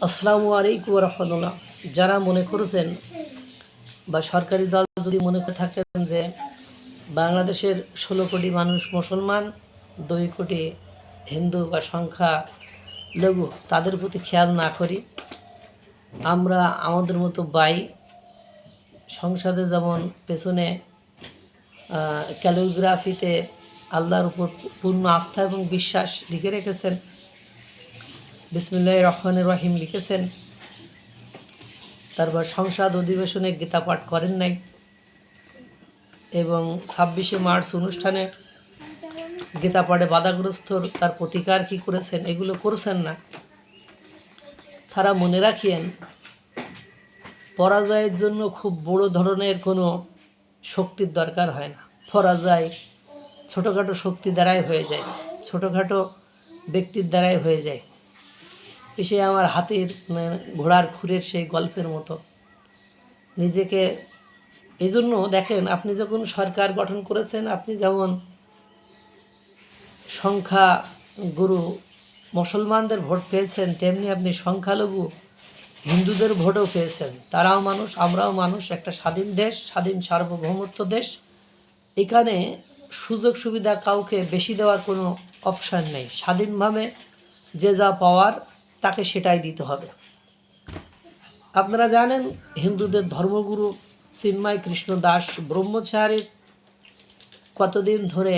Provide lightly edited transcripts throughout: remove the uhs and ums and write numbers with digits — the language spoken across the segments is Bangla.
আসসালামু আলাইকুম রহমতুল্লাহ। যারা মনে করেছেন বা সরকারি দল যদি মনে করে থাকেন যে বাংলাদেশের 16 কোটি মানুষ মুসলমান, 2 কোটি হিন্দু বা সংখ্যা লঘু, তাদের প্রতি খেয়াল না করি, আমরা আমাদের মতো সংসদে যেমন পেছনে ক্যালিগ্রাফিতে আল্লাহর উপর পূর্ণ আস্থা এবং বিশ্বাস লিখে রেখেছেন, বিসমিল্লাহির রহমানির রহিম লিখেছেন, তারপর সংসদ অধিবেশনে গীতা পাঠ করেন নাই এবং 26শে মার্চ অনুষ্ঠানে গীতা পাঠে বাধাগ্রস্ত তার প্রতিকার কী করেছেন, এগুলো করছেন না। তারা মনে রাখিয়েন, পরাজয়ের জন্য খুব বড় ধরনের কোনো শক্তির দরকার হয় না। পরাজয় ছোটোখাটো শক্তি দ্বারাই হয়ে যায়, ছোটোখাটো ব্যক্তির দ্বারাই হয়ে যায়। সে আমার হাতের ঘোড়ার খুরের সেই গল্পের মতো নিজেকে। এই জন্য দেখেন, আপনি যখন সরকার গঠন করেছেন, আপনি যেমন সংখ্যাগুরু মুসলমানদের ভোট পেয়েছেন, তেমনি আপনি সংখ্যালঘু হিন্দুদের ভোটও পেয়েছেন। তারাও মানুষ, আমরাও মানুষ, একটা স্বাধীন দেশ, স্বাধীন সার্বভৌমত্ব দেশ। এখানে সুযোগ সুবিধা কাউকে বেশি দেওয়ার কোনো অপশান নেই। স্বাধীনভাবে যে যা পাওয়ার তাকে সেটাই দিতে হবে। আপনারা জানেন, হিন্দুদের ধর্মগুরু চিন্ময় কৃষ্ণ দাস ব্রহ্মচারীর কতদিন ধরে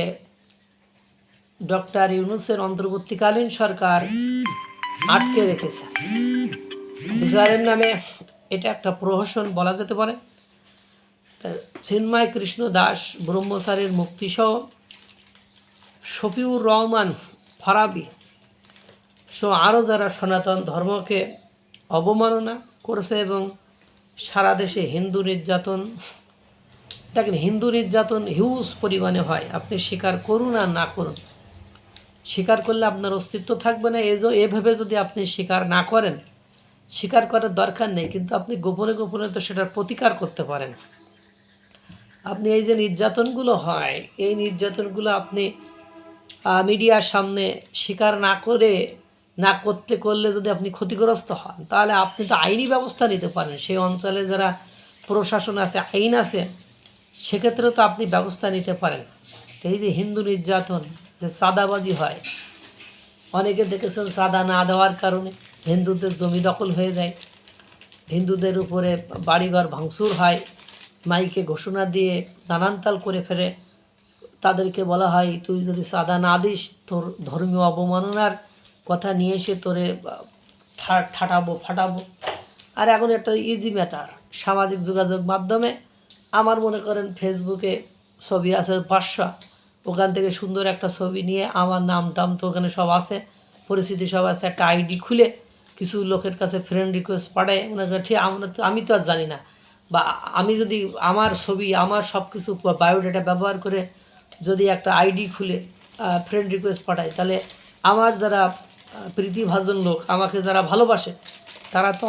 ডক্টর ইউনূসের অন্তর্বর্তীকালীন সরকার আটকে রেখেছে। বিচারের নামে এটা একটা প্রহসন বলা যেতে পারে। চিন্ময় কৃষ্ণ দাস ব্রহ্মচারীর মুক্তিসহ শফিউর রহমান ফারাবি সহ আরও যারা সনাতন ধর্মকে অবমাননা করেছে এবং সারা দেশে হিন্দু নির্যাতন, দেখেন, হিন্দু নির্যাতন হিউজ পরিমাণে হয়। আপনি স্বীকার করুন আর না করুন, স্বীকার করলে আপনার অস্তিত্ব থাকবে না। এভাবে যদি আপনি স্বীকার না করেন, স্বীকার করার দরকার নেই, কিন্তু আপনি গোপনে গোপনে তো সেটার প্রতিকার করতে পারেন। আপনি এই যে নির্যাতনগুলো হয়, এই নির্যাতনগুলো আপনি মিডিয়ার সামনে স্বীকার না করলে যদি আপনি ক্ষতিগ্রস্ত হন, তাহলে আপনি তো আইনি ব্যবস্থা নিতে পারেন। সেই অঞ্চলে যারা প্রশাসন আছে, আইন আছে, সেক্ষেত্রে তো আপনি ব্যবস্থা নিতে পারেন। এই যে হিন্দু নির্যাতন, যে চাঁদাবাজি হয়, অনেকে দেখেছেন চাঁদা না দেওয়ার কারণে হিন্দুদের জমি দখল হয়ে যায়, হিন্দুদের উপরে বাড়িঘর ভাঙচুর হয়, মাইকে ঘোষণা দিয়ে নানানতাল করে ফেলে। তাদেরকে বলা হয়, তুই যদি চাঁদা না দিস, তোর ধর্মীয় অবমাননার কথা নিয়ে এসে তোরে ফাটাবো। আর এখন একটা ইজি ম্যাটার, সামাজিক যোগাযোগ মাধ্যমে আমার মনে করেন ফেসবুকে ছবি আছে 500, ওখান থেকে সুন্দর একটা ছবি নিয়ে আমার নাম টাম তো ওখানে সব আছে, পরিস্থিতি সব আছে, একটা আইডি খুলে কিছু লোকের কাছে ফ্রেন্ড রিকোয়েস্ট পাঠায়। ওনাকে ঠিক আমি তো আর জানি না, বা আমি যদি আমার ছবি, আমার সব কিছু বায়োডাটা ব্যবহার করে যদি একটা আইডি খুলে ফ্রেন্ড রিকোয়েস্ট পাঠায়, তাহলে আমার যারা প্রীতিভাজন লোক, আমাকে যারা ভালোবাসে, তারা তো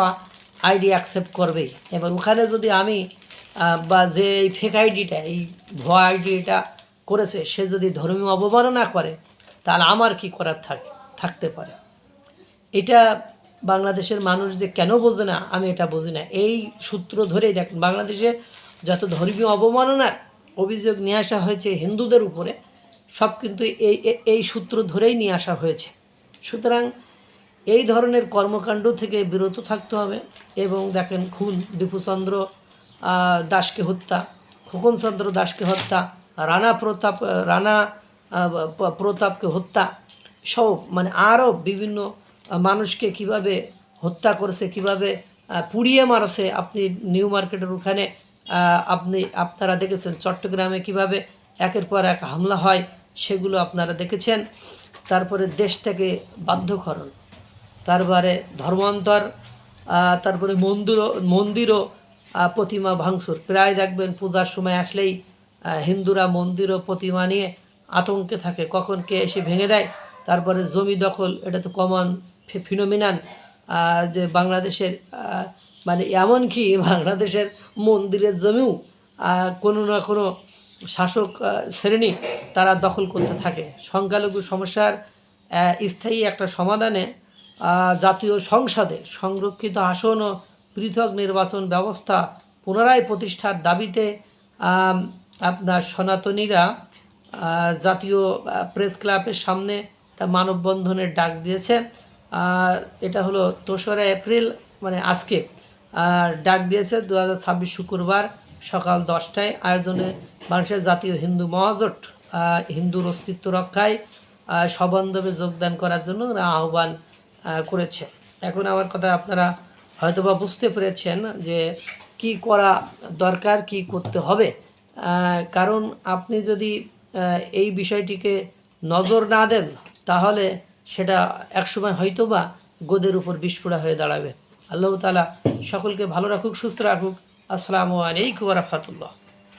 আইডি অ্যাকসেপ্ট করবেই। এবার ওখানে যদি আমি বা যে এই ফেক আইডিটা, এই ভুয়া আইডিটা করেছে, সে যদি ধর্মীয় অবমাননা করে, তাহলে আমার কি করার থাকতে পারে। এটা বাংলাদেশের মানুষ যে কেন বোঝে না, আমি এটা বুঝি না। এই সূত্র ধরেই দেখেন, বাংলাদেশে যত ধর্মীয় অবমাননার অভিযোগ নিয়ে আসা হয়েছে হিন্দুদের উপরে, সব কিন্তু এই সূত্র ধরেই নিয়ে আসা হয়েছে। সুতরাং এই ধরনের কর্মকাণ্ড থেকে বিরত থাকতে হবে। এবং দেখেন, খুন, দীপুচন্দ্র দাসকে হত্যা, খোকনচন্দ্র দাসকে হত্যা, রানা প্রতাপকে হত্যা সব, মানে আরও বিভিন্ন মানুষকে কিভাবে হত্যা করেছে, কিভাবে পুড়িয়ে মারছে। আপনি নিউ মার্কেটের ওখানে আপনারা দেখেছেন, চট্টগ্রামে কিভাবে একের পর এক হামলা হয়, সেগুলো আপনারা দেখেছেন। তারপরে দেশ থেকে বাধ্যকরণ, তারপরে ধর্মান্তর, তারপরে মন্দিরও প্রতিমা ভাঙচুর। প্রায় দেখবেন পূজার সময় আসলেই হিন্দুরা মন্দির ও প্রতিমা নিয়ে আতঙ্কে থাকে, কখন কে এসে ভেঙে দেয়। তারপরে জমি দখল, এটা তো কমন ফিনোমিনান যে বাংলাদেশের, মানে এমনকি বাংলাদেশের মন্দিরের জমিও কোনো না কোনো শাসক শ্রেণী তারা দখল করতে থাকে। সংখ্যালঘু সমস্যার স্থায়ী একটা সমাধানে জাতীয় সংসদে সংরক্ষিত আসন ও পৃথক নির্বাচন ব্যবস্থা পুনরায় প্রতিষ্ঠার দাবিতে আপনার সনাতনীরা জাতীয় প্রেস ক্লাবের সামনে একটা মানববন্ধনের ডাক দিয়েছে। এটা হলো ২রা এপ্রিল, মানে আজকে ডাক দিয়েছে 2026 শুক্রবার সকাল 10টায় আয়োজনে বাংলাদেশের জাতীয় হিন্দু মহাজোট হিন্দুর অস্তিত্ব রক্ষায় সবান্ধবে যোগদান করার জন্য আহ্বান করেছে। এখন আমার কথা আপনারা হয়তোবা বুঝতে পেরেছেন যে কি করা দরকার, কি করতে হবে। কারণ আপনি যদি এই বিষয়টিকে নজর না দেন তাহলে সেটা একসময় হয়তোবা গোদের উপর বিস্ফোরা হয়ে দাঁড়াবে। আল্লাহ তাআলা সকলকে ভালো রাখুক, সুস্থ রাখুক। আসসালামু আলাইকুম ওয়া রাহমাতুল্লাহ।